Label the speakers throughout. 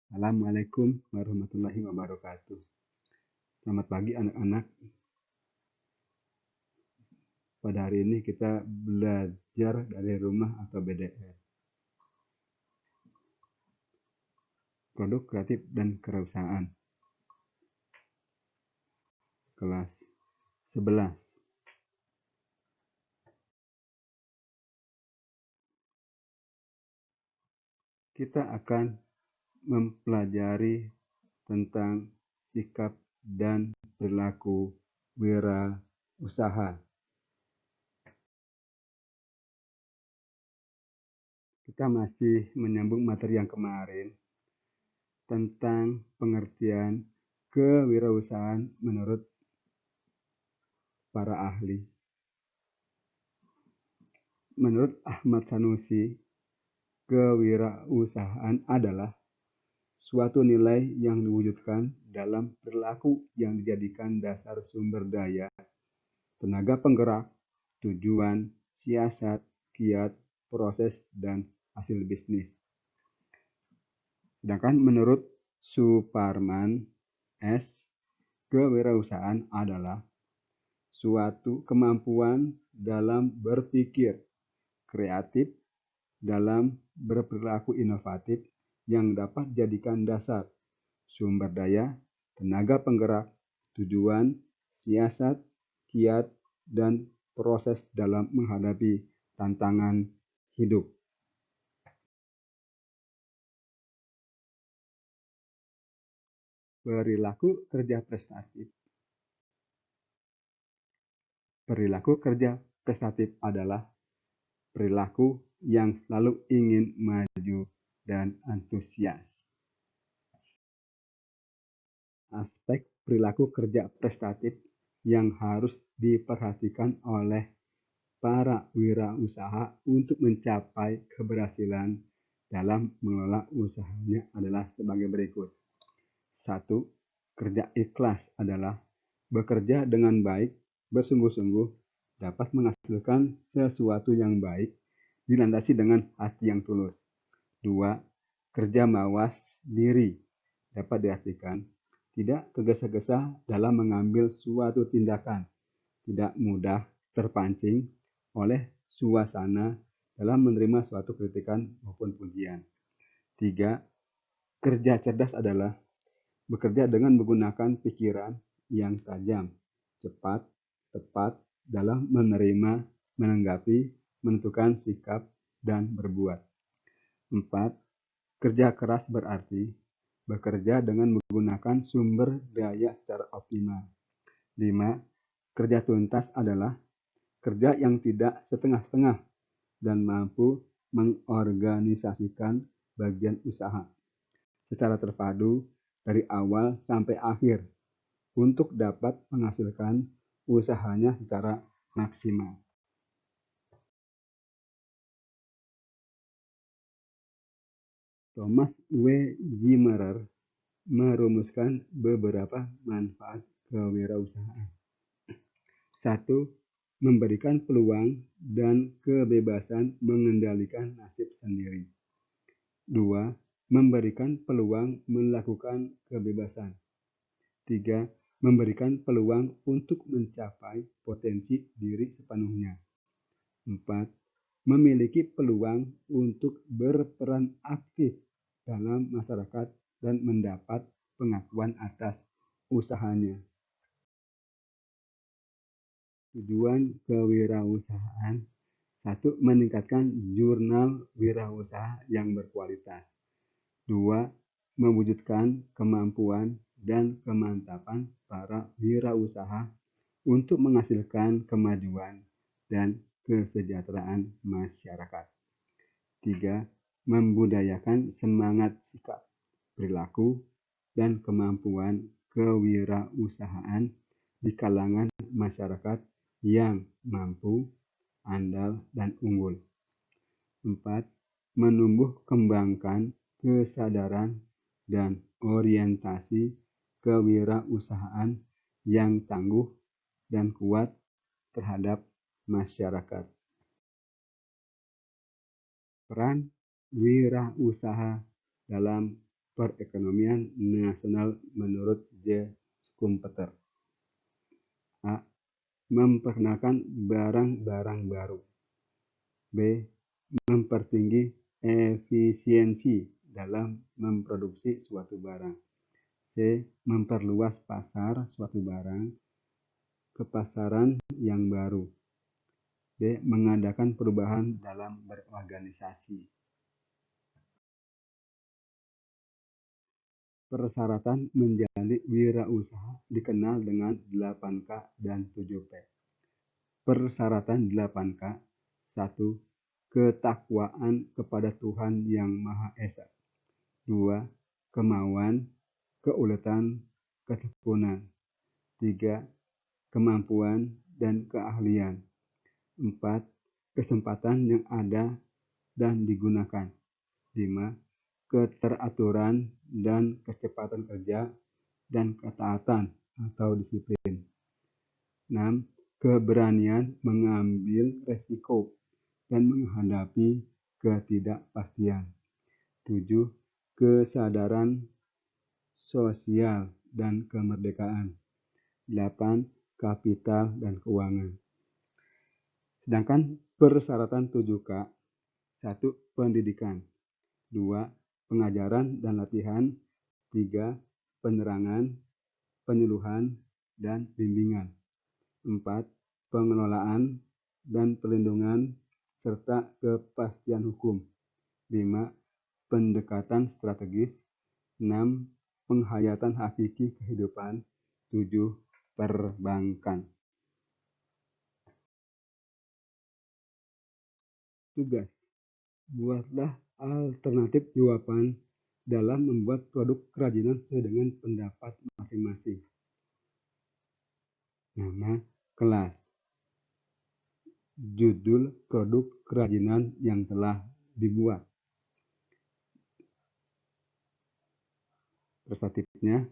Speaker 1: Assalamualaikum warahmatullahi wabarakatuh. Selamat pagi anak-anak. Pada hari ini kita belajar dari rumah atau BDR. Produk kreatif dan kewirausahaan. Kelas 11. Kita akan mempelajari tentang sikap dan perilaku wirausaha. Kita masih menyambung materi yang kemarin tentang pengertian kewirausahaan menurut para ahli. Menurut Ahmad Sanusi, kewirausahaan adalah suatu nilai yang diwujudkan dalam perilaku yang dijadikan dasar sumber daya, tenaga penggerak, tujuan, siasat, kiat, proses, dan hasil bisnis. Sedangkan menurut Suparman S., kewirausahaan adalah suatu kemampuan dalam berpikir kreatif, dalam berperilaku inovatif yang dapat dijadikan dasar sumber daya, tenaga penggerak, tujuan, siasat, kiat, dan proses dalam menghadapi tantangan hidup. Perilaku kerja prestatif. Perilaku kerja prestatif adalah perilaku yang selalu ingin maju dan antusias. Aspek perilaku kerja prestatif yang harus diperhatikan oleh para wirausaha untuk mencapai keberhasilan dalam mengelola usahanya adalah sebagai berikut. 1. Kerja ikhlas adalah bekerja dengan baik, bersungguh-sungguh, dapat menghasilkan sesuatu yang baik, dilandasi dengan hati yang tulus. 2. Kerja mawas diri dapat diartikan tidak tergesa-gesa dalam mengambil suatu tindakan, tidak mudah terpancing oleh suasana dalam menerima suatu kritikan maupun pujian. 3. Kerja cerdas adalah bekerja dengan menggunakan pikiran yang tajam, cepat, tepat dalam menerima, menanggapi, menentukan sikap, dan berbuat. 4. Kerja keras berarti bekerja dengan menggunakan sumber daya secara optimal. 5. Kerja tuntas adalah kerja yang tidak setengah-setengah dan mampu mengorganisasikan bagian usaha secara terpadu dari awal sampai akhir untuk dapat menghasilkan usahanya secara maksimal. Thomas W. Zimmerer merumuskan beberapa manfaat kewirausahaan. 1. Memberikan peluang dan kebebasan mengendalikan nasib sendiri. 2. Memberikan peluang melakukan kebebasan. 3. Memberikan peluang untuk mencapai potensi diri sepenuhnya. 4. Memiliki peluang untuk berperan aktif dalam masyarakat dan mendapat pengakuan atas usahanya. Tujuan kewirausahaan. 1. Meningkatkan jurnal wirausaha yang berkualitas. 2. Mewujudkan kemampuan dan kemantapan para wirausaha untuk menghasilkan kemajuan dan kesejahteraan masyarakat. 3. Membudayakan semangat sikap, perilaku, dan kemampuan kewirausahaan di kalangan masyarakat yang mampu, andal, dan unggul. 4. Menumbuh kembangkan kesadaran dan orientasi kewirausahaan yang tangguh dan kuat terhadap masyarakat. Peran wirausaha dalam perekonomian nasional menurut J. Schumpeter. A. Memperkenalkan barang-barang baru. B. Mempertinggi efisiensi dalam memproduksi suatu barang. C. Memperluas pasar suatu barang ke pasaran yang baru. D. Mengadakan perubahan dalam berorganisasi. Persyaratan menjadi wirausaha dikenal dengan 8K dan 7P. Persyaratan 8K. 1. Ketakwaan kepada Tuhan Yang Maha Esa. 2. Kemauan, keuletan, ketekunan. 3. Kemampuan dan keahlian. 4. Kesempatan yang ada dan digunakan. 5. Keteraturan dan kecepatan kerja dan ketaatan atau disiplin. 6. Keberanian mengambil resiko dan menghadapi ketidakpastian. 7. Kesadaran sosial dan kemerdekaan. 8. Kapital dan keuangan. Sedangkan persyaratan 7K. 1. Pendidikan. 2. Pengajaran dan latihan. 3. Penerangan, penyuluhan, dan bimbingan. 4. Pengelolaan dan perlindungan serta kepastian hukum. 5. Pendekatan strategis. 6. Penghayatan hakiki kehidupan. 7. Perbankan. Tugas. Buatlah alternatif jawaban dalam membuat produk kerajinan sesuai dengan pendapat masing-masing. Nama kelas. Judul produk kerajinan yang telah dibuat. Prestatifnya,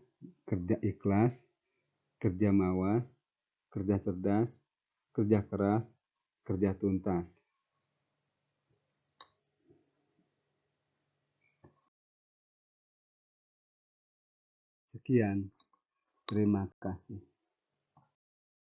Speaker 1: kerja ikhlas, kerja mawas, kerja cerdas, kerja keras, kerja tuntas. Sekian, terima kasih.